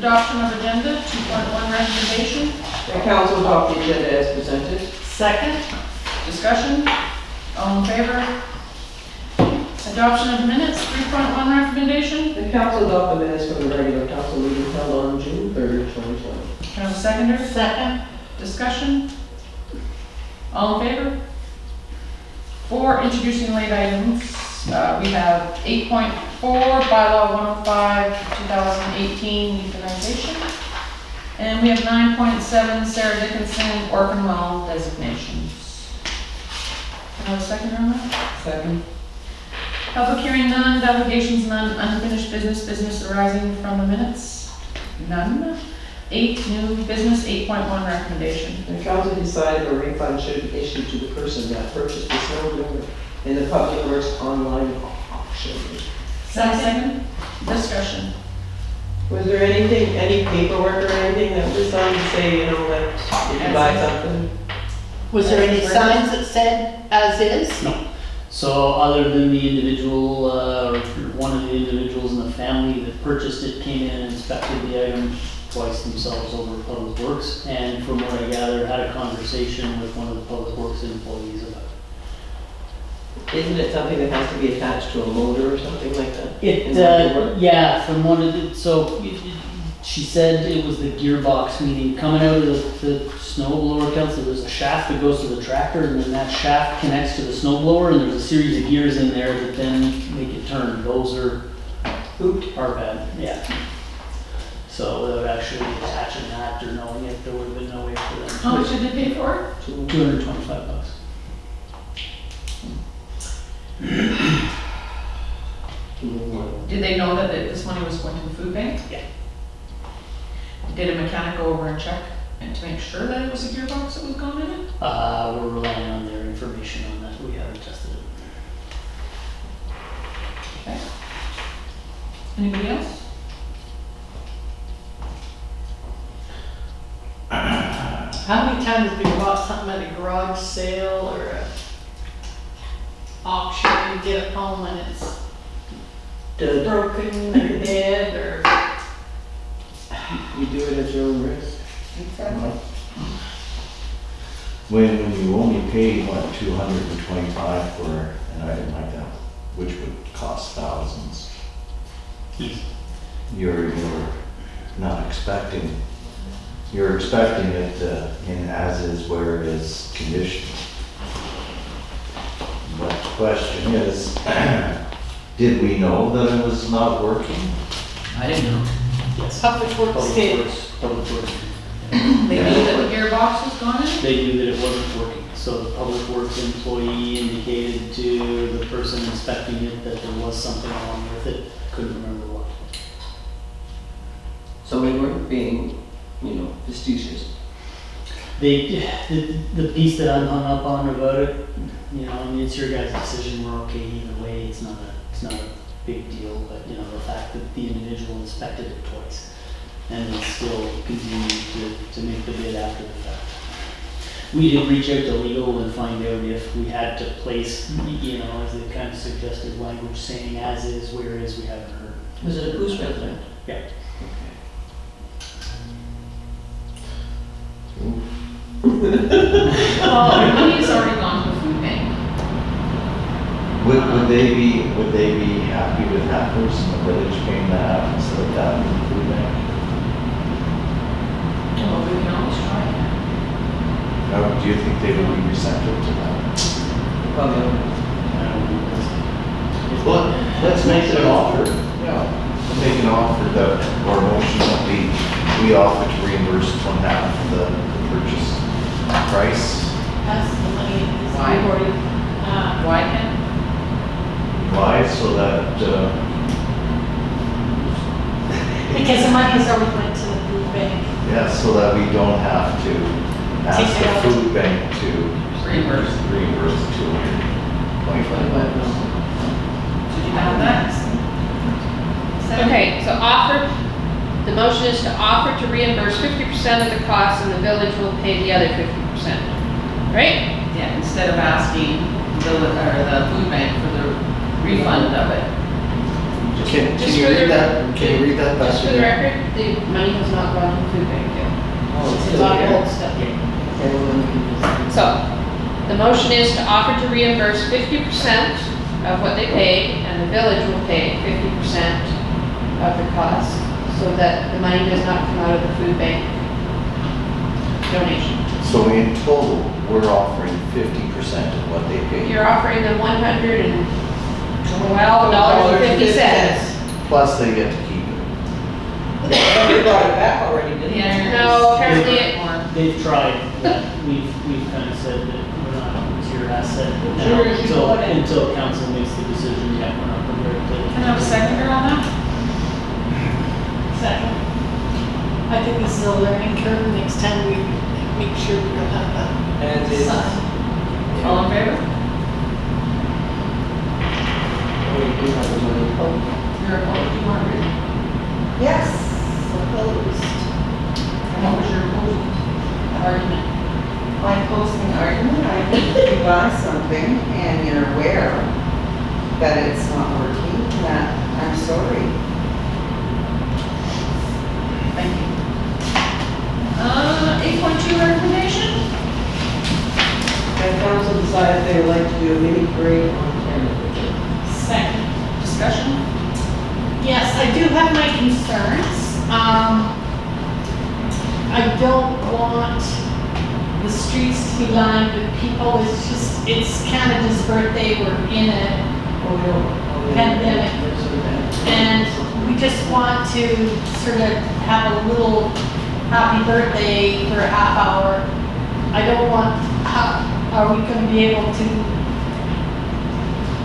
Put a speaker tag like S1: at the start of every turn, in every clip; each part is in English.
S1: adoption of agenda, 2.1 recommendation.
S2: The council adopt the agenda as presented.
S3: Second?
S1: Discussion, all in favor? Adoption of minutes, 3.1 recommendation.
S2: The council adopt the minutes from the regular council meeting held on June 3rd, 2020.
S1: Can I have a seconder?
S3: Second?
S1: Discussion, all in favor? For introducing late items, we have 8.4, bylaw 105, 2018 euthanization. And we have 9.7, Sarah Dickinson, orphan well designations. Can I have a second on that?
S2: Second.
S1: Public hearing none, delegations none, unfinished business arising from the minutes, none. 8, new business, 8.1 recommendation.
S2: The council decided a refund should be issued to the person that purchased the snow blower in the Public Works online auction.
S1: Second, discussion.
S2: Was there anything, any paperwork or anything that was on to say, you know, that if you buy something?
S3: Was there any signs that said as is?
S4: No. So other than the individual, or one of the individuals in the family that purchased it came in and inspected the item twice themselves over at Public Works, and from what I gather, had a conversation with one of the Public Works employees about it.
S2: Isn't it something that has to be attached to a motor or something like that?
S4: Yeah, from one of the, she said it was the gearbox, meaning coming out of the snow blower council, there's a shaft that goes to the tractor, and then that shaft connects to the snow blower, and there's a series of gears in there that then make it turn. Those are bad, yeah. So without actually attaching that or knowing it, there would have been no way for them.
S1: How much did they pay for it?
S4: $225.
S1: Did they know that this money was going to the food bank?
S4: Yeah.
S1: Did a mechanic go over and check and to make sure that it was a gearbox that was going in it?
S4: We're relying on their information on that. We haven't tested it.
S1: Okay. Anybody else?
S3: How many times have you bought something at a garage sale or a auction, you get it home and it's broken or dead or?
S2: You do it at your own risk.
S5: When you only pay, what, $225 for an item like that, which would cost thousands, you're not expecting, you're expecting it in as is where it is condition. But the question is, did we know that it was not working?
S4: I didn't know. Yes.
S3: Public Works did.
S4: Public Works.
S1: They knew that the gearbox was gone in?
S4: They knew that it wasn't working. So the Public Works employee indicated to the person inspecting it that there was something wrong with it. Couldn't remember what.
S2: So we weren't being, facetious.
S4: The piece that I'm hung up on about it, it's your guys' decision. We're okay either way. It's not a big deal, but the fact that the individual inspected it twice and then still continued to make the bid after the fact. We did reach out to legal and find out if we had to place, as they kind of suggested, language saying as is, where is, we haven't heard.
S2: Was it a Goose resident?
S4: Yeah.
S1: Well, the money's already gone to the food bank.
S5: Would they be happy with that person, the village paying that instead of that in the food bank?
S1: Well, we can always try.
S5: Or do you think they would be receptive to that?
S2: Probably.
S5: Well, let's make it an offer. Yeah. Make an offer that, or a motion that we offer to reimburse one half of the purchase price.
S3: That's the money is
S1: Why?
S3: already,
S1: Why can't?
S5: Why? So that,
S3: because the money's already went to the food bank.
S5: yeah, so that we don't have to ask
S3: Take it
S5: the
S3: out.
S5: food bank to
S1: Reimburse.
S5: reimburse the $225.
S1: Did you have that?
S6: Okay, so the motion is to offer to reimburse 50% of the cost and the village will pay the other 50%, right?
S1: Yeah, instead of asking the food bank for the refund of it.
S5: Can
S6: Just
S5: you
S6: for the-
S5: read that, can you read that back
S6: Just for the
S5: again?
S6: record, the money has not gone to the food bank yet.
S2: Oh, it's
S6: It's
S2: still
S6: on
S2: here.
S6: hold still.
S2: Okay, well, then we can just-
S6: So, the motion is to offer to reimburse 50% of what they paid, and the village will pay 50% of the cost, so that the money does not come out of the food bank donation.
S5: So in total, we're offering 50% of what they paid,
S6: You're offering them $112.50.
S5: plus they get to keep it.
S2: But we brought it back already, didn't we?
S6: No, apparently it,
S4: They've tried, but we've kind of said that we're not, it's your asset. But now,
S2: Sure, as you put it.
S4: until council makes the decision, yeah, we're not prepared to.
S1: Can I have a seconder on that?
S3: Second. I think this is a learning curve, next time we make sure we don't have that.
S2: As is.
S3: sign.
S1: All in favor?
S2: We do have the money. Oh,
S1: You're opposed, you want to read?
S7: Yes, opposed.
S1: And what was your opposed argument?
S7: My closing argument, I think if you buy something and you're aware that it's not working, that I'm sorry.
S1: Thank you. 8.2 recommendation?
S2: And council decided they would like to do a mini parade on Canada.
S3: Second.
S1: Discussion?
S3: Yes, I do have my concerns. I don't want the streets to be lined with people. It's Canada's birthday. We're in it. Pandemic. And we just want to sort of have a little happy birthday for a half hour. I don't want, are we going to be able to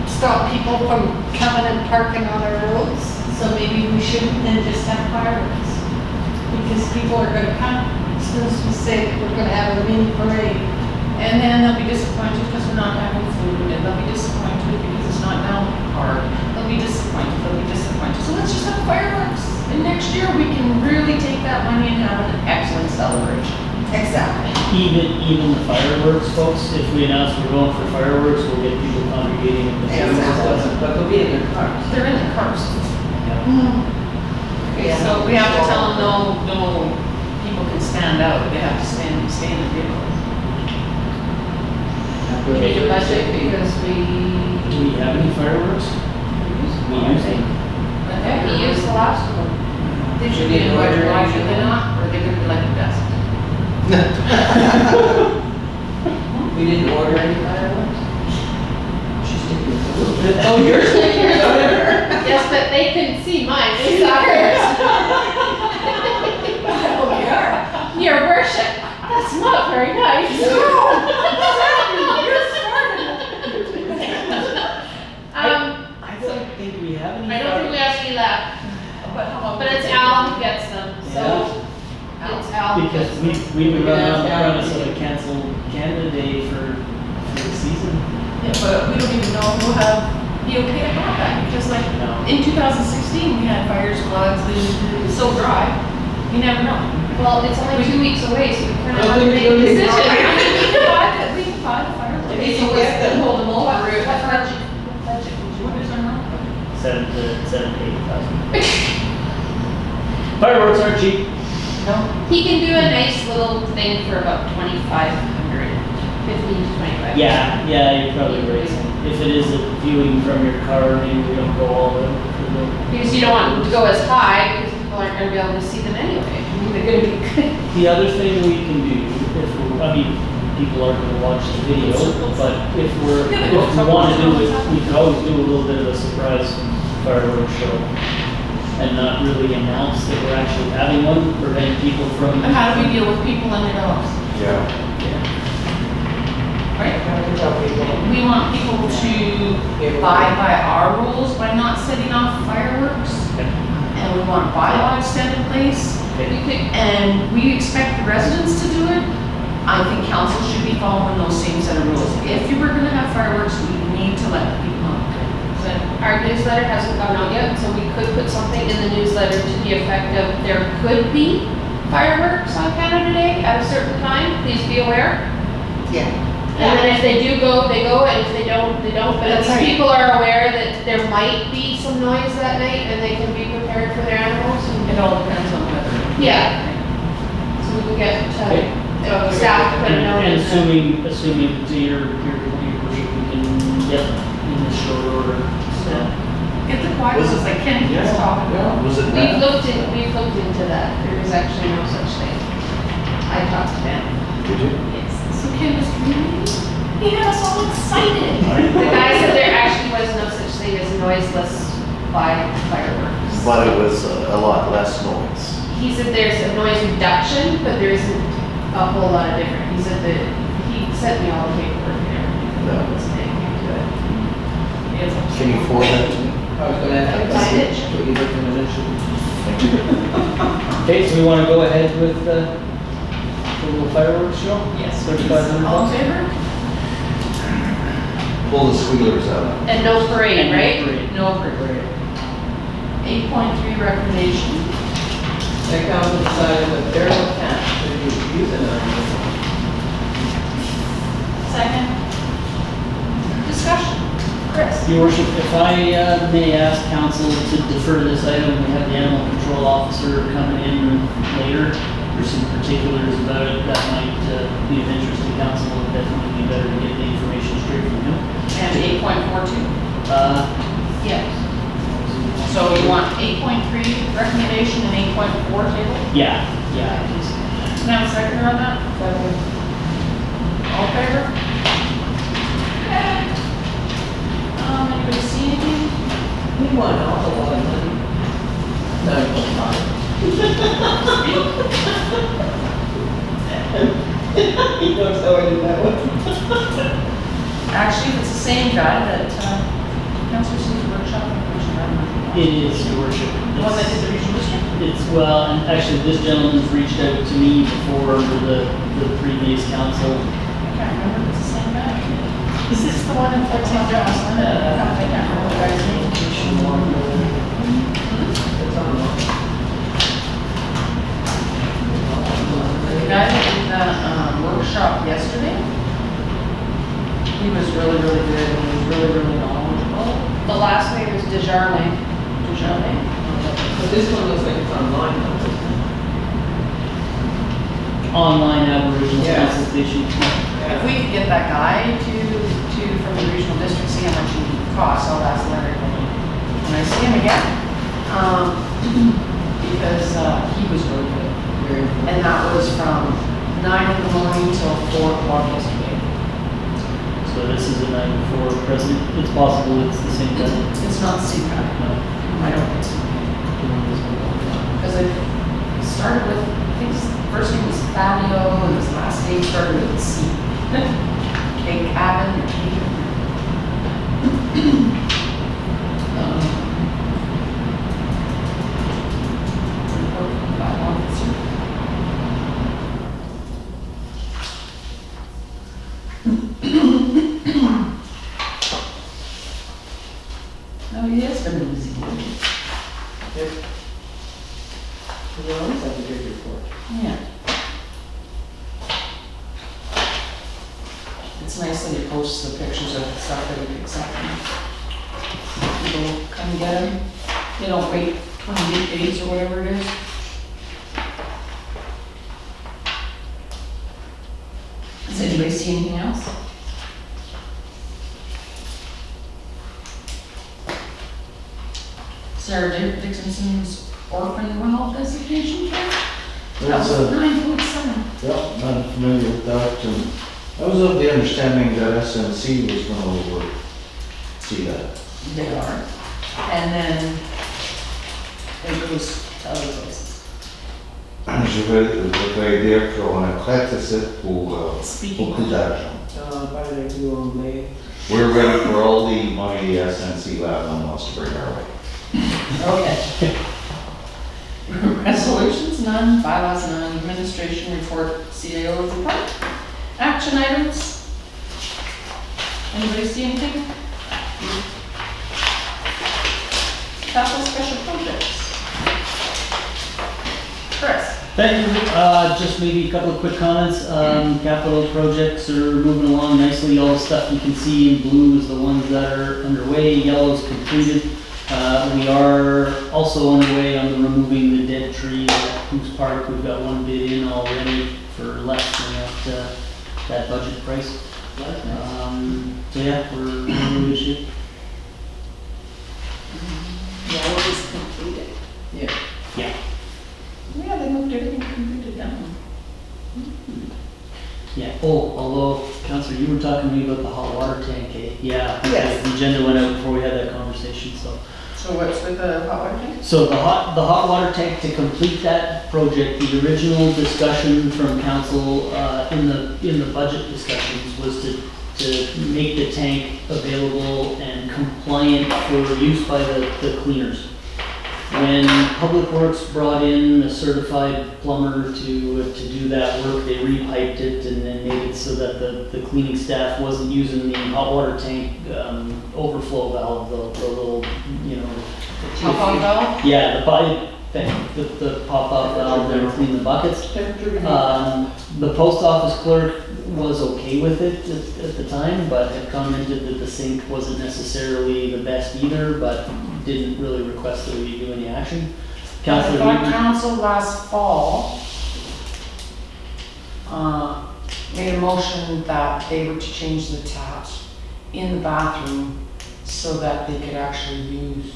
S3: stop people from coming and parking on our roads? So maybe we shouldn't then just have fireworks. Because people are going to come, as soon as we say that we're going to have a mini parade.
S1: And then they'll be disappointed because we're not having food, and they'll be disappointed because it's not now hard. They'll be disappointed, So let's just have fireworks. And next year, we can really take that money and have an excellent celebration.
S7: Exactly.
S4: Even the fireworks, folks, if we announce we're going for fireworks, we'll get people congregating at the
S7: Exactly.
S2: But they'll be in their cars.
S1: They're in the cars. Okay,
S7: Yeah.
S1: so we have to tell them, no, people can stand out, they have to stay in the vehicle.
S6: we need a budget because
S4: Do we have any fireworks? We use them.
S6: we used the last one.
S1: They should be in budget, why should they not? Or they could be like a dust.
S2: We didn't order any fireworks? She's taking a little bit.
S1: Oh, yours, whatever.
S6: Yes, but they couldn't see mine, they saw hers. Your worship, that's not very nice.
S4: I don't think we have any.
S6: I don't think we have any left, but it's Al who gets them, so it's Al. who
S4: Because
S6: gets them.
S4: we were
S2: We can
S4: running on the
S2: ask Al.
S4: premise of a canceled Canada Day for the season.
S1: Yeah, but we don't even know if we'll be okay to have that, because like,
S4: No.
S1: in 2016, we had fires, floods, it was so dry, you never know.
S6: Well, it's only 2 weeks away, so we kind of
S2: Well,
S6: have to
S2: then
S6: make
S2: we
S6: a
S2: don't need to-
S6: decision.
S1: We can buy the fireworks.
S2: If you get them, hold them over.
S1: What is our number?
S4: 7,000 to 8,000. Fireworks aren't cheap.
S6: He can do a nice little thing for about 2,500, 15 to 25.
S4: Yeah, you're probably right. If it is a viewing from your car, maybe we don't go all in for the.
S6: Because you don't want them to go as high, because people aren't gonna be able to see them anyway. I mean, they're gonna be,
S4: The other thing we can do, people aren't gonna watch the video, but if we wanna do it, we could always do a little bit of a surprise fireworks show. And not really announce that we're actually having one, prevent people from.
S1: And how do we deal with people and their dogs?
S5: Yeah.
S1: Right?
S2: Gotta tell people.
S1: We want people to abide by our rules by not setting off fireworks. And we want bylaws set in place. And we expect the residents to do it. I think council should be following those same set of rules. If you were gonna have fireworks, we need to let people know.
S6: our newsletter hasn't gone out yet, so we could put something in the newsletter to the effect of there could be fireworks on Canada Day at a certain time, please be aware.
S7: Yeah.
S6: And then if they do go, they go, and if they don't, they don't. But at
S3: That's
S6: least
S3: right.
S6: people are aware that there might be some noise that night and they can be prepared for their animals.
S1: It all depends on weather.
S6: Yeah. So we can get, staff to put a note
S4: And
S6: in.
S4: assuming to your worship, we can get in this short order, so.
S1: Get the quiet ones like Kenny keeps talking about.
S5: Was it
S6: We've
S5: that?
S6: we've looked into that. There is actually no such thing. I talked to them.
S5: Did you?
S6: Yes.
S3: So Ken was dreaming. He got us all excited.
S6: The guy said there actually was no such thing as noiseless fireworks.
S5: But it was a lot less noise.
S6: He said there's a noise reduction, but there isn't a whole lot of different. He said that, he sent me all the paperwork and everything.
S5: Yeah.
S6: What's the name to it? It's-
S5: Can you forward that to me?
S2: I was gonna have to
S6: Find it.
S2: see what you looked at initially.
S4: Okay, so we wanna go ahead with the little fireworks show?
S1: Yes.
S4: 3,500
S1: All in
S4: bucks?
S1: favor?
S5: Pull the squealers out.
S6: And no parade, right?
S1: No parade. 8.3 recommendation.
S2: The council decided that feral cats should be euthanized.
S1: Second. Discussion. Chris?
S4: Your worship, if I may ask council to defer this item, we have the animal control officer coming in later. There's some particulars about it that might be of interest to council, and definitely be better to get the information straight from him.
S1: And 8.42.
S6: Yes.
S1: So you want 8.3 recommendation and 8.4 table?
S4: Yeah, please.
S1: Can I have a seconder on that? All in favor? Okay. Anybody see anything?
S2: We want an awful lot of money. He knows how I did that one.
S1: Actually, it's the same guy that, Councilor See's workshop in Region Government.
S4: It is, your worship.
S1: The one that did the regional district?
S4: It's, well, and actually, this gentleman's reached out to me before the previous council.
S1: I can't remember if it's the same guy. Is this the one in Fort St. John's? I can't remember the guy's name. The guy that did the workshop yesterday, he was really, really good, and he was really, really knowledgeable.
S6: The last name is Desjardins.
S1: Desjardins?
S2: But this one looks like it's online now.
S4: Online Aboriginal
S2: Yes.
S4: consultation.
S1: If we could get that guy from the regional district, see how much he costs, I'll ask Larry when I see him again. Because, he was really good.
S2: Very good.
S1: And that was from 9 in the morning till 4 o'clock yesterday.
S4: So this is a night before president, it's possible it's the same guy.
S1: It's not the same guy. I don't think so. Because it started with, I think his first name was Fabio, and his last name started with a C. K. Cabin or K. Officer. No, he has been busy.
S2: You always have a good report.
S1: Yeah. It's nice that he posts the pictures of the stuff that he picks up. And people come and get him. They don't wait 28 days or whatever it is. Does anybody see anything else? Sarah Dixonson's orphan well designation plan? That
S5: That's
S1: was
S5: a,
S1: 9.7.
S5: yeah, I'm familiar with that, and I was of the understanding that SNC was gonna oversee that.
S1: They are. And then it goes to other places.
S5: Je vais dire qu'on a prêté ça pour
S1: Speaking
S5: beaucoup d'argent.
S2: By the way, you on May.
S5: We're ready for all the money the SNC Lavalin wants to bring our way.
S1: Okay. Resolutions, none. Bylaws, none. Administration report, CAO report. Action items. Anybody see anything? Capital special projects. Chris?
S4: Thank you. Just maybe a couple of quick comments. Capital projects are moving along nicely. All the stuff you can see in blue is the ones that are underway. Yellow is completed. We are also underway on the removing the dead tree at Coos Park. We've got one bid in already for less than that budget price. So yeah, we're in good shape.
S3: Yellow is completed.
S4: Yeah.
S1: Yeah, they moved everything completed down.
S4: Yeah, although, Counselor, you were talking to me about the hot water tank, eh? Yeah. okay,
S7: Yes.
S4: The agenda went out before we had that conversation, so.
S1: So what's with the hot water tank?
S4: So the hot water tank, to complete that project, the original discussion from council, in the budget discussions was to make the tank available and compliant for use by the cleaners. When Public Works brought in a certified plumber to do that work, they repiped it and then made it so that the cleaning staff wasn't using the hot water tank overflow valve, the little,
S1: Pop-on valve?
S4: Yeah, the pipe thing, the pop-up valve to clean the buckets. The post office clerk was okay with it at the time, but had commented that the sink wasn't necessarily the best either, but didn't really request that we do any action.
S1: I
S4: Councillor
S1: thought
S4: Reed,
S1: council last fall made a motion that they were to change the taps in the bathroom so that they could actually use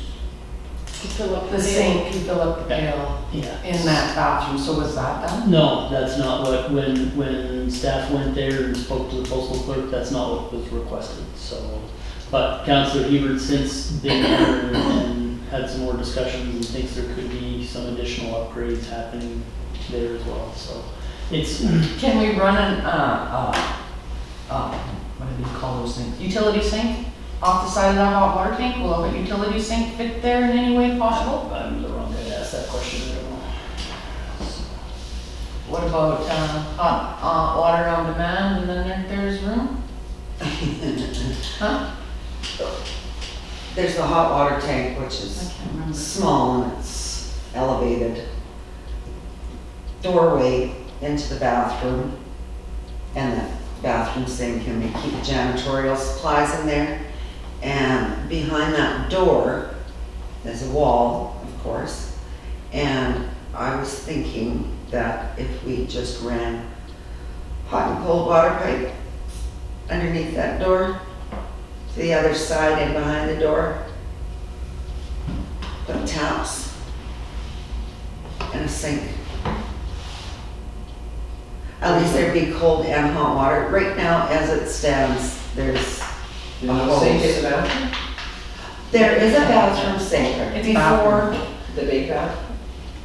S3: To fill up
S1: the sink to fill up the pail
S4: yeah.
S1: in that bathroom. So was that done?
S4: No, that's not what, when staff went there and spoke to the postal clerk, that's not what was requested, so. But Councillor Hebert since been there and had some more discussions and thinks there could be some additional upgrades happening there as well, so. It's,
S1: Can we run an, what do you call those things? Utility sink off the side of the hot water tank? Will a utility sink fit there in any way possible?
S4: I'm the wrong guy to ask that question, I don't know.
S1: What about, hot, water on demand and then there's room? Huh?
S7: There's the hot water tank, which
S1: I
S7: is
S1: can't remember.
S7: small and it's elevated. Doorway into the bathroom and the bathroom sink, and we keep janitorial supplies in there. And behind that door, there's a wall, of course. And I was thinking that if we just ran hot and cold water pipe underneath that door, to the other side and behind the door, put taps and a sink. At least there'd be cold and hot water. Right now, as it stands, there's
S2: You know, sink in the bathroom,
S7: there is a bathroom sink
S1: It's
S7: before.
S2: the big bath?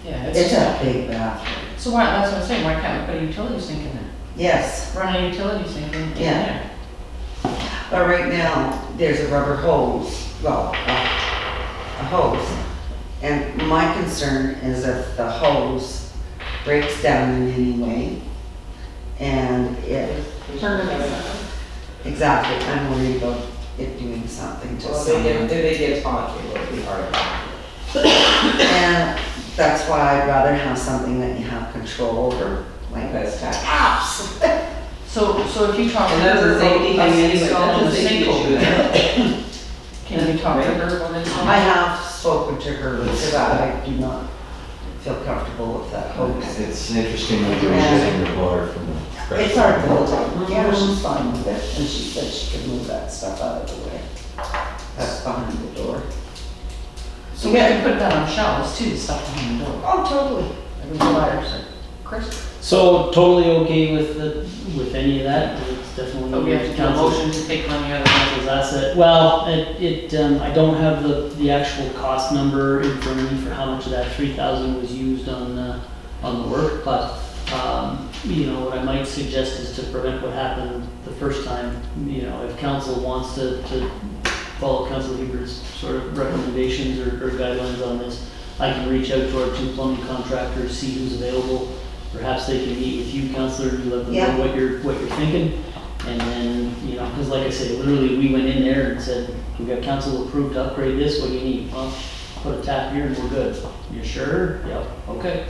S1: Yeah,
S7: It's a big bathroom.
S1: So why, that's what I'm saying, why can't we put a utility sink in there?
S7: Yes,
S1: Run a utility sink in
S7: Yeah.
S1: there?
S7: but right now, there's a rubber hose, well, a hose. And my concern is if the hose breaks down in any way, and it, exactly, I'm worried about it doing something to
S2: Well,
S7: someone.
S2: if they get hot, it will be hard.
S7: And that's why I'd rather have something that you have control over, like
S2: That's tax.
S7: taps.
S1: So if you talk to
S2: And that's
S1: her
S2: a
S1: about
S2: safety thing
S1: us
S2: anyway,
S1: installing
S2: that's
S1: the
S2: a safety
S1: sink over
S2: issue.
S1: there, can you talk to her about installing?
S7: I have spoken to her with that, I do not feel comfortable with that hose.
S5: It's interesting that you're using the water from the.
S7: It's our building, yeah, she's fine with it, and she said she could move that stuff out of the way. That's behind the door.
S1: So we could put that on shelves too, stuff behind the door.
S7: Oh, totally.
S1: Like with wires, like, Chris?
S4: so totally okay with any of that, it's definitely.
S1: But we have to do a
S4: council-
S1: motion to take money out of the
S4: council's asset. Well, I don't have the actual cost number in front of me for how much of that 3,000 was used on the work, but, what I might suggest is to prevent what happened the first time, if council wants to follow Council Hebert's sort of recommendations or guidelines on this, I can reach out to our 2 plumbing contractors, see who's available. Perhaps they can meet with you, Councillor, and let them
S7: Yeah.
S4: know what you're thinking. And then, because like I say, literally, we went in there and said, we got council approved to upgrade this, what do you need? Well, put a tap here and we're good. You sure? Yep, okay.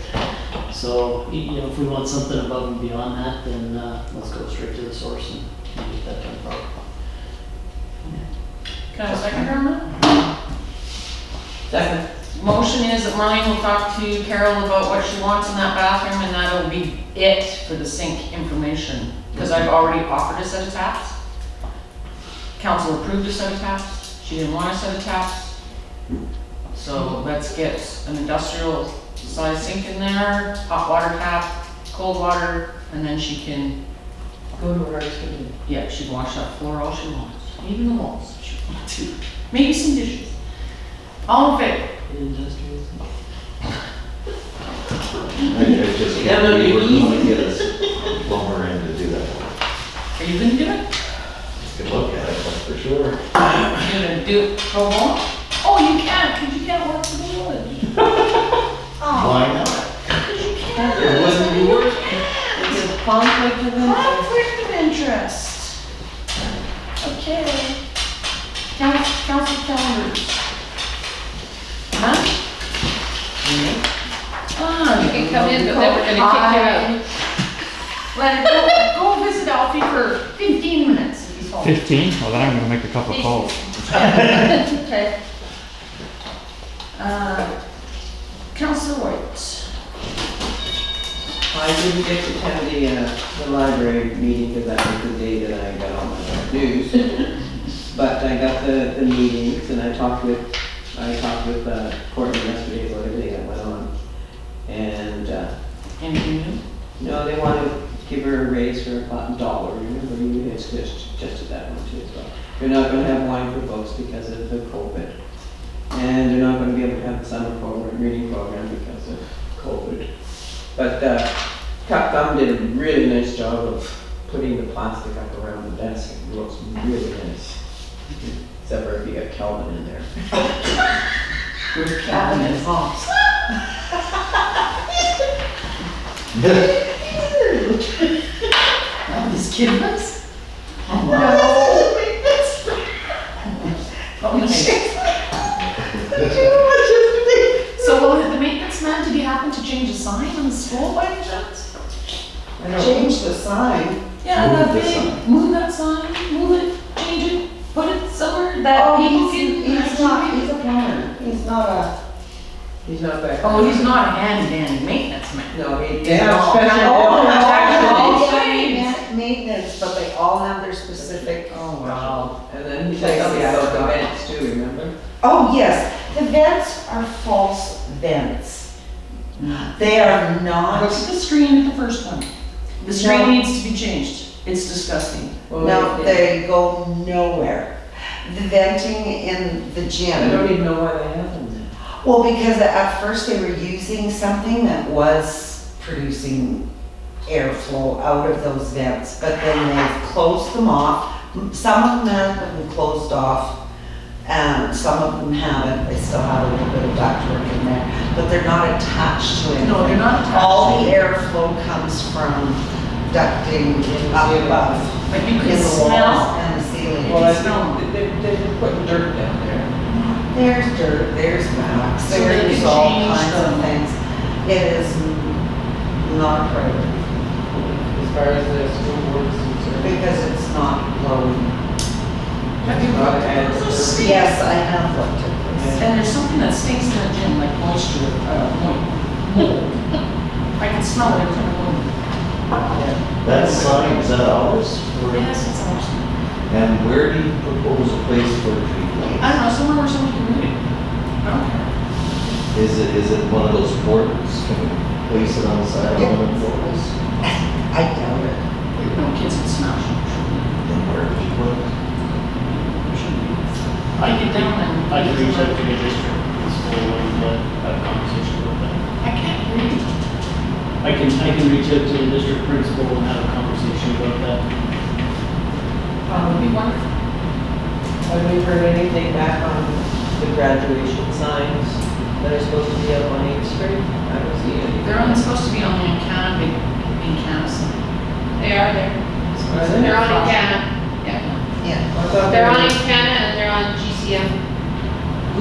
S4: So, you know, if we want something above and beyond that, then, let's go straight to the source and get that done properly.
S1: Can I have a second on that?
S2: Second.
S1: Motion is that Marlene will talk to Carol about what she wants in that bathroom, and that'll be it for the sink information. Because I've already offered a set of taps. Council approved a set of taps. She didn't want a set of taps. So let's get an industrial size sink in there, hot water tap, cold water, and then she can,
S2: Go to where it's gonna be.
S1: yeah, she can wash that floor all she wants, even the walls if she wants to. Maybe some dishes. All in favor?
S4: Industrial.
S5: I just can't believe we're gonna get us plumber in to do that.
S1: Are you gonna do it?
S5: Good look at it, that's for sure.
S1: You're gonna do it pro bono? Oh, you can't, because you can't work for the village.
S5: Why not?
S1: Because you can't.
S2: It wasn't yours? It's a conflict of interest.
S1: Conflict of interest. Okay. Council calendars. Huh? Ah,
S6: You can come in, but then we're gonna kick you out.
S1: Leonard, go visit Alfie for 15 minutes if he's home.
S8: 15? Well, then I'm gonna make a couple calls.
S1: Okay. Councilor White.
S2: I didn't get to attend the library meeting because that was the day that I got all my news. But I got the meetings and I talked with Courtney yesterday about everything that went on. And,
S1: Anything new?
S2: no, they want to give her a raise for $1. Remember, you had suggested that one too as well. They're not going to have wine for folks because of the COVID. And they're not going to be able to have a summer program, reading program because of COVID. But Cut Thumb did a really nice job of putting the plastic up around the desk. It looks really nice. Except for if you got Calvin in there.
S1: Where's Calvin and Hobbs? Oh, this kid was? Oh, wow. So will the maintenance man, did he happen to change the sign on the school by any chance?
S7: Change the sign.
S1: Yeah,
S5: Move
S1: that
S5: the
S1: big,
S5: sign.
S1: move that sign, move it, change it, put it somewhere that people can.
S7: He's a plumber. He's not a.
S2: He's not back.
S1: Oh, he's not a handy dandy maintenance man.
S2: No, he.
S1: Yeah.
S2: Yeah,
S7: Maintenance, but they all have their specific.
S1: Oh, wow.
S2: And then he said something about the vents too, remember?
S7: Oh, yes, the vents are false vents. They are
S1: Look
S7: not,
S1: at the screen at the first one. The screen
S7: No.
S1: needs to be changed. It's disgusting.
S2: Well,
S7: no, they go nowhere. The venting in the
S2: I
S7: gym.
S2: don't even know why they have them then.
S7: Well, because at first they were using something that was producing airflow out of those vents, but then they've closed them off. Some of them have been closed off, and some of them haven't. They still have a little bit of ductwork in there, but they're not attached to it.
S1: No, they're not attached.
S7: All the airflow comes from ducting up above,
S1: But you
S7: in
S1: can
S7: the walls
S1: smell.
S7: and the ceiling.
S2: Well, I
S1: smell
S2: think they're putting dirt down there.
S7: There's dirt, there's wax,
S1: So they
S7: there's
S1: can
S7: all
S1: change
S7: kinds of
S1: them.
S7: things. It is not a priority
S2: As far as the school board is concerned.
S7: because it's not flowing.
S1: Have you looked at those?
S7: Yes, I have looked at this.
S1: And there's something that stinks in the gym, like moisture, mold. I can smell it every time I go in.
S5: That sign, is that ours? Or-
S1: Yes, it's ours.
S5: And where do you propose a place for it to be placed?
S1: I don't know, somewhere where somebody can read it. I don't care.
S5: Is it one of those portals? Can we place it on the side of one of the portals?
S7: I doubt it.
S1: No kids can smash it.
S5: Then where do we put it?
S4: I can reach out to the district principal and have a conversation with them.
S1: I can't read.
S4: I can reach out to the district principal and have a conversation about that.
S1: Would be wonderful.
S2: Have we heard anything back on the graduation signs that are supposed to be up on 8th Street? I don't see any.
S1: They're only supposed to be on the Encana, big campus.
S6: They are there.
S2: Are they?
S6: They're on Encana. Yeah.
S7: Yeah.
S2: I thought
S6: They're
S2: they
S6: on
S2: were-
S6: Encana and they're on GCM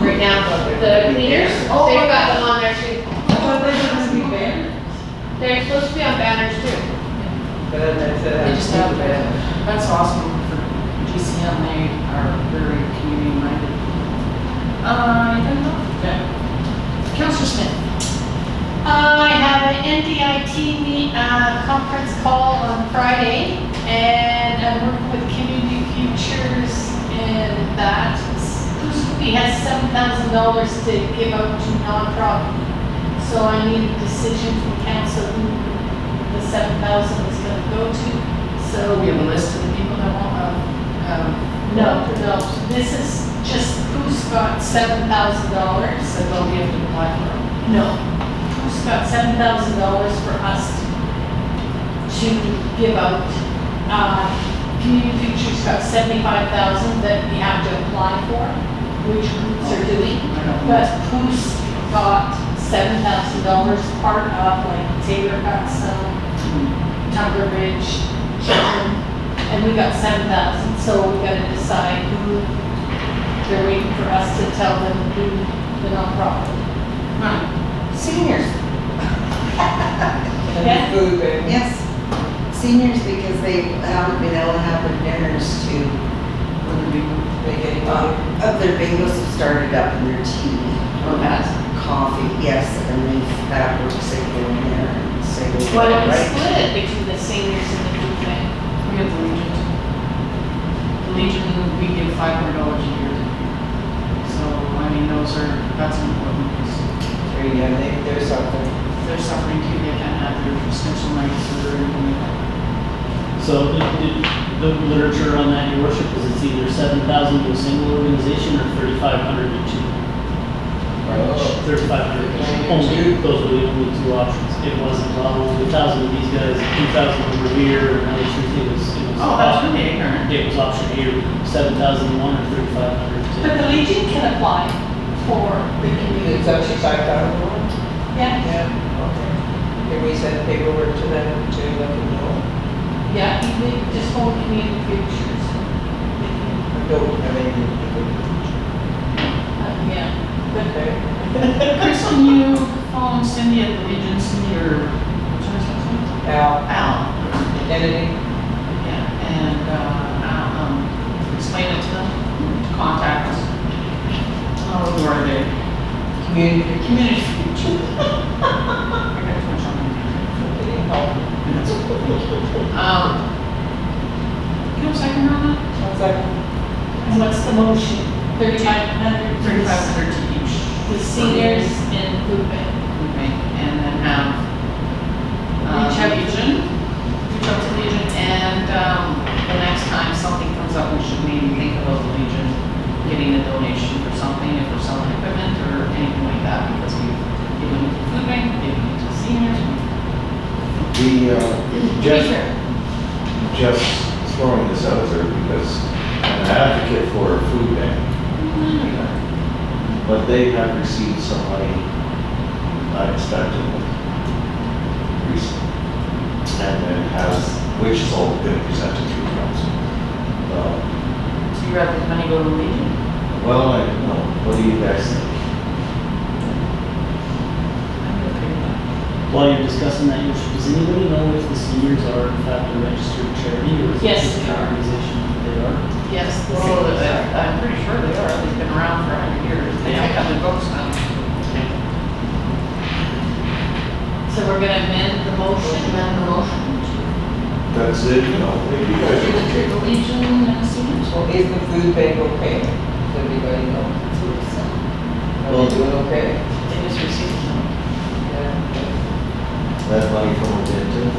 S6: right now. The cleaners,
S1: Oh,
S6: they've got them on there too.
S2: I thought they were going to be banned.
S6: They're supposed to be on banners too.
S2: But that's
S1: They just have, that's awesome for GCM, they are very community minded. I don't know. Okay. Counselor Smith.
S3: I have an NDIT conference call on Friday, and I'm working with Community Futures and that. He has $7,000 to give out to nonprofit. So I need a decision from council who the $7,000 is gonna go to. So
S1: We have a list of the people that want,
S3: no, this is just who's got $7,000.
S1: so they'll be able to apply for it.
S3: No, who's got $7,000 for us to give out. Community Futures got $75,000 that we have to apply for, which groups are doing.
S1: I don't know.
S3: But who's got $7,000 part of, like Taylor got some, Tumbler Ridge, Children, and we got 7,000, so we gotta decide who, they're waiting for us to tell them who the nonprofit.
S1: Right.
S7: Seniors,
S3: Yeah.
S2: Food bank.
S7: yes. Seniors, because they haven't been able to have their dinners to,
S2: Make any money.
S7: of their bingos have started up in their tea.
S1: Oh, that's.
S7: Coffee, yes, and then that works, they go in there and say they
S3: Why don't we
S7: right?
S3: split it between the seniors and the food bank?
S1: We have the Legion. The Legion, we give $500 a year. So, I mean, those are, that's important, because
S2: Yeah, they're something.
S1: they're suffering too, they can't have their essential nights or anything like that.
S4: So the literature on that, your worship, is it's either 7,000 to a single organization or 3,500 to two.
S2: Oh.
S4: 3,500,
S2: Yeah,
S4: only,
S2: two.
S4: those were the only two options. It wasn't, well, 2,000 of these guys, 2,000 of Revere, and others, it was.
S1: Oh, that's really ignorant.
S4: It was option A, or 7,000 one or 3,500
S3: But
S4: two.
S3: the Legion can apply for the community.
S2: It's actually 5,000 one?
S3: Yeah,
S2: Yeah, okay. Can we send paperwork to them to let them know?
S3: yeah, they just hold community futures.
S2: I don't have any.
S3: Yeah, but
S2: Okay.
S1: Chris, when you phone Cindy at the Legion, Cindy or, what's her name? Al.
S2: Identity?
S1: Yeah, and, explain it to them, to contact us. Oh, who are they?
S2: Community.
S1: Community future. I got too much on my
S2: Getting help.
S1: You have a second on that?
S2: What's that?
S3: and what's the motion? 3,500?
S1: 3,500 to each.
S3: The seniors and food bank.
S1: Okay, and then have,
S3: Reach out to
S1: Legion, reach out to Legion, and, the next time something comes up, we should maybe think about the Legion getting a donation for something, if we're selling equipment or anything like that, because we've given it to food bank, we've given it to seniors.
S5: Just throwing this out there because I'm an advocate for a food bank, but they have received some money unexpectedly recently. And it has, which has all been presented to the council.
S1: So you rather the money go to Legion?
S5: Well, I don't know, what do you guys think?
S1: I'm okay with that.
S4: While you're discussing that, your worship, does anybody know if the seniors are in fact a registered charity or is it
S3: Yes,
S4: just
S3: they
S4: an
S3: are.
S4: organization? They are?
S3: Yes, the
S1: Well,
S3: seniors are.
S1: I'm pretty sure they are, they've been around for 100 years, they have the books now.
S3: So we're gonna amend the motion?
S1: Amend the motion
S5: That's it, you know, maybe you guys are okay.
S1: to the Legion and the seniors.
S2: So is the food bank okay? Does everybody know? Are
S5: Well-
S2: they doing okay?
S1: They just received them.
S2: Yeah.
S5: That money from Ovinton,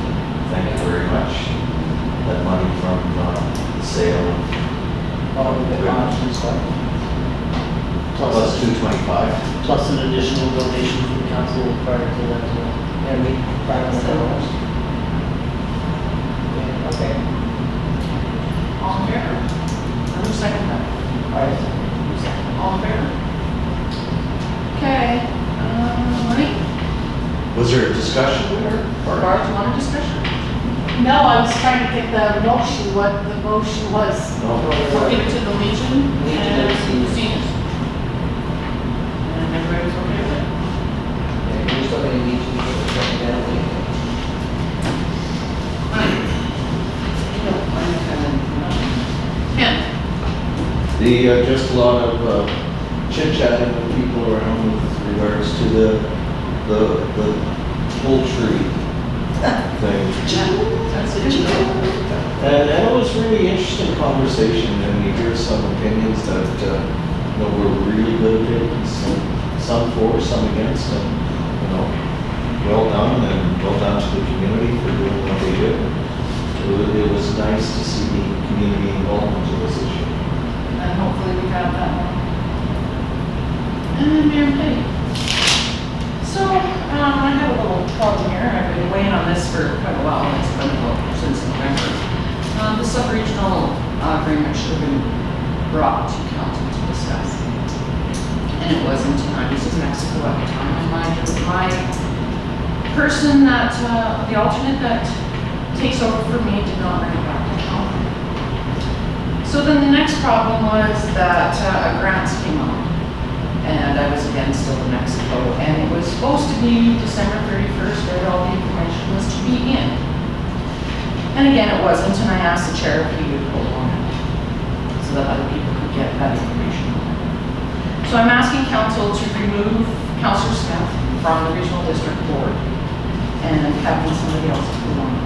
S5: thank you very much. That money from the sale of
S2: All of the launch and stuff.
S5: plus 225.
S4: Plus an additional donation from council prior to that as well.
S2: And we $500. Yeah, okay.
S1: All in favor? Who second that?
S2: All right.
S1: All in favor? Okay, Marie,
S5: Was there a discussion there? or-
S1: Barb, you want a discussion?
S3: No, I was trying to get the motion, what the motion was.
S5: No.
S1: We'll give it to the Legion
S2: Legion
S1: and
S2: and seniors.
S1: seniors. And everybody's okay with it?
S2: Yeah, you're still gonna need to do it definitely.
S5: just a lot of chit chatting with people around with regards to the poultry thing.
S3: That's a good one.
S5: And it was really interesting conversation, and you hear some opinions that, were really good opinions, some for, some against, and, well done, and well done to the community for doing what they did. It was nice to see the community involvement in this issue.
S1: And hopefully we have that one. And then Mayor Petty. So, I have a little problem here. I've been weighing on this for quite a while, and it's been since November. The sub-regional agreement should have been brought to council to discuss. And it wasn't, and I was in Mexico at the time, and my person that, the alternate that takes over for me did not bring it back to council. So then the next problem was that grants came on, and I was again still in Mexico, and it was supposed to be December 31st that all the information was to be in. And again, it wasn't, and I asked the chair if he would hold on it, so that other people could get that information. So I'm asking council to remove Councillor Smith from the Regional District Board, and having somebody else put on it.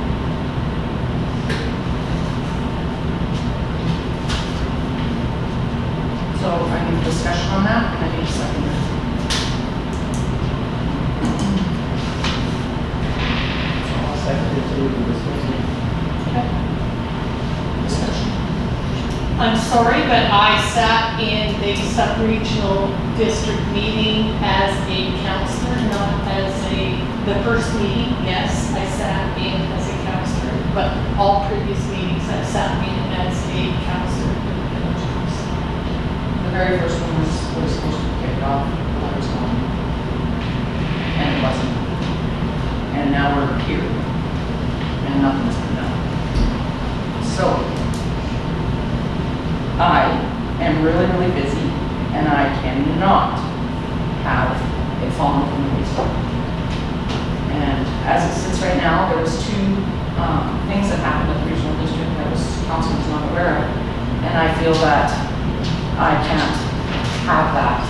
S1: So I need discussion on that, and I need a second.
S2: I'll second it to discuss.
S1: Okay. Discussion.
S3: I'm sorry, but I sat in the sub-regional district meeting as a counselor, not as the first meeting, yes, I sat in as a counselor, but all previous meetings I sat in as a counselor in the village council.
S1: The very first one was supposed to be kicked off when I was gone. And it wasn't. And now we're here. And nothing's been done. So, I am really, really busy, and I cannot have it fallen from the wayside. And as it sits right now, there was two things that happened at the regional district that council was not aware of. And I feel that I can't have that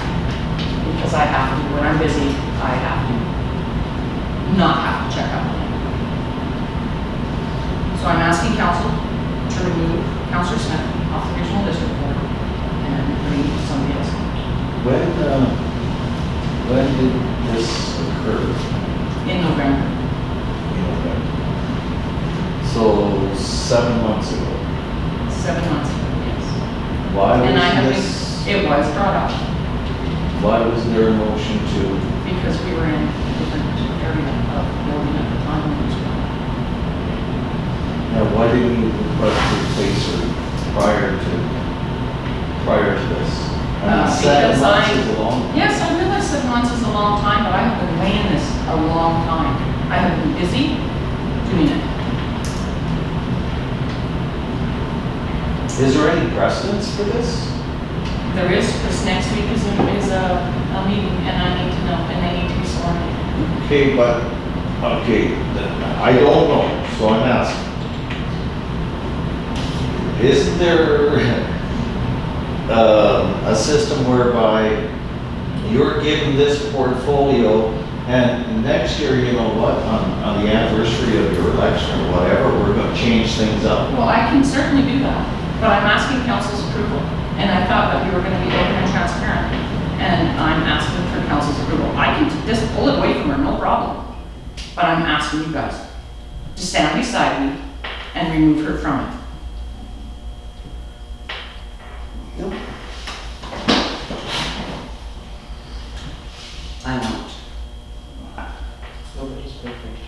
S1: because I have to, when I'm busy, I have to not have to check up on it. So I'm asking council to remove Councillor Smith off the regional district board and bring somebody else on.
S5: When did this occur?
S1: In November.
S5: So 7 months ago.
S1: 7 months ago, yes.
S5: Why
S1: And I have
S5: was
S1: been,
S5: this?
S1: it was brought up
S5: Why was there a motion to?
S1: because we were in a different area of building at the time when it was brought up.
S5: Now, why didn't you request to replace her prior to this? I mean, 7
S1: Because
S5: months is a long.
S1: Yes, I realize 7 months is a long time, but I have been weighing this a long time. I have been busy doing it.
S5: Is there any precedence for this?
S1: There is, this next week is a meeting, and I need to know, and they need to be sworn in.
S5: Okay, I don't know, so I'm asking. Isn't there a system whereby you're given this portfolio and next year, you know what, on the anniversary of your election or whatever, we're gonna change things up?
S1: Well, I can certainly do that, but I'm asking council's approval, and I thought that we were gonna be open and transparent, and I'm asking for council's approval. I can just pull it away from her, no problem, but I'm asking you guys to stand beside me and remove her from it.
S7: Nope. I won't.
S2: Nobody's perfect.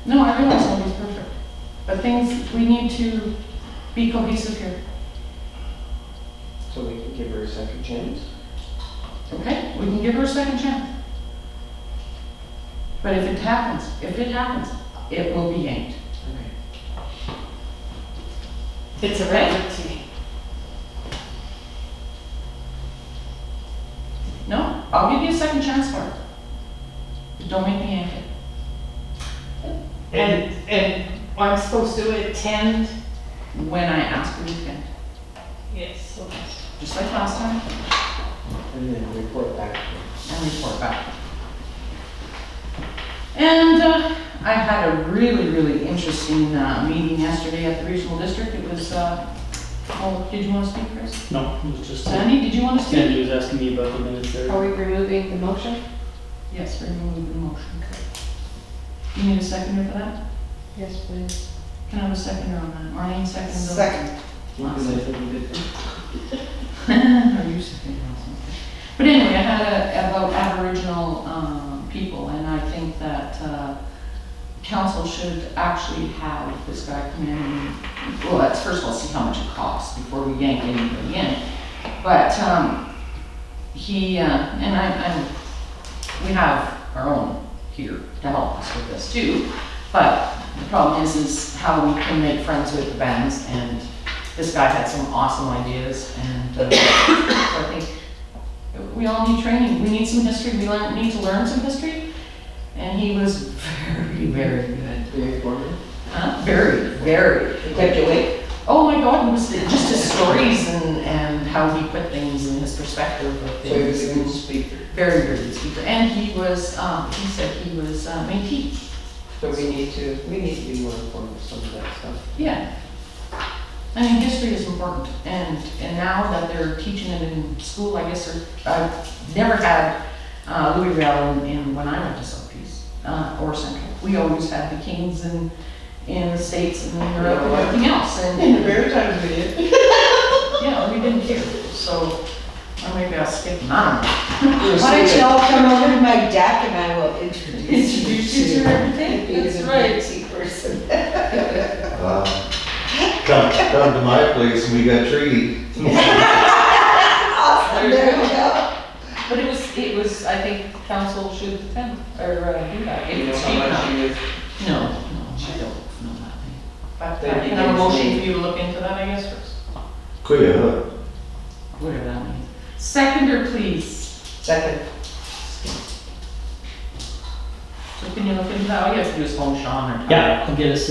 S1: No, I realize nobody's perfect, but we need to be cohesive here,
S2: So we can give her a second chance?
S1: okay? We can give her a second chance. But if it happens, it will be yanked.
S2: Okay.
S3: It's a regular to me.
S1: No, I'll give you a second chance for it. But don't make me yank it.
S3: And I'm supposed to attend,
S1: When I ask for the weekend.
S3: Yes.
S1: just like last time,
S2: And then report back.
S1: and report back. And I had a really, really interesting meeting yesterday at the regional district. It was, oh, did you want to speak, Chris?
S4: No, it was just,
S1: Sandy, did you want to speak?
S4: Sandy was asking me about the minutes there.
S6: Are we removing the motion?
S1: Yes, we're moving the motion. You need a seconder for that?
S6: Yes, please.
S1: Can I have a seconder on that? Marlene, second.
S7: Second.
S2: Because I think we did.
S1: Are you seconding also? But anyway, I had about Aboriginal people, and I think that council should actually have this guy come in and, well, let's first of all see how much it costs before we yank anybody in. But he, and we have our own here to help us with this too. But the problem is how we can make friends with the bands, and this guy had some awesome ideas, and so I think we all need training. We need some history. We need to learn some history. And he was very, very good.
S2: Very informative.
S1: Huh? Very, very.
S2: It kept you awake?
S1: Oh my God, it was just his stories and how he put things in his perspective of
S2: So he was a good
S1: things.
S2: speaker.
S1: Very, very good speaker. And he was, he said he was Métis.
S2: So we need to be more informed of some of that stuff.
S1: Yeah. I mean, history is important, and now that they're teaching it in school, I guess, I've never had Louisville in when I went to South Peace, or Central. We always had the Kings in the States and in Europe and everything else, and
S2: In the Maritimes we did.
S1: yeah, we didn't care, so, or maybe I'll skip them, I don't know.
S7: Why don't you all come over to my deck and I will introduce
S1: Introduce you to everything,
S7: being
S1: that's
S7: a
S1: right.
S7: Dixie person.
S5: Come to my place and we got treaty.
S7: Awesome, there we go.
S1: But it was, I think council should attend, or do that.
S2: You know
S1: It's
S2: how
S1: cheap
S2: much
S1: enough.
S2: he was,
S1: No, I don't know that thing. But I
S2: Then
S1: can have a
S2: you
S1: motion
S2: can-
S1: for you to look into that, I guess, first.
S5: Quit.
S1: Whatever that means. Seconder, please.
S2: second.
S1: So can you look into that? All you have to do is phone Sean or.
S4: Yeah, I'll get us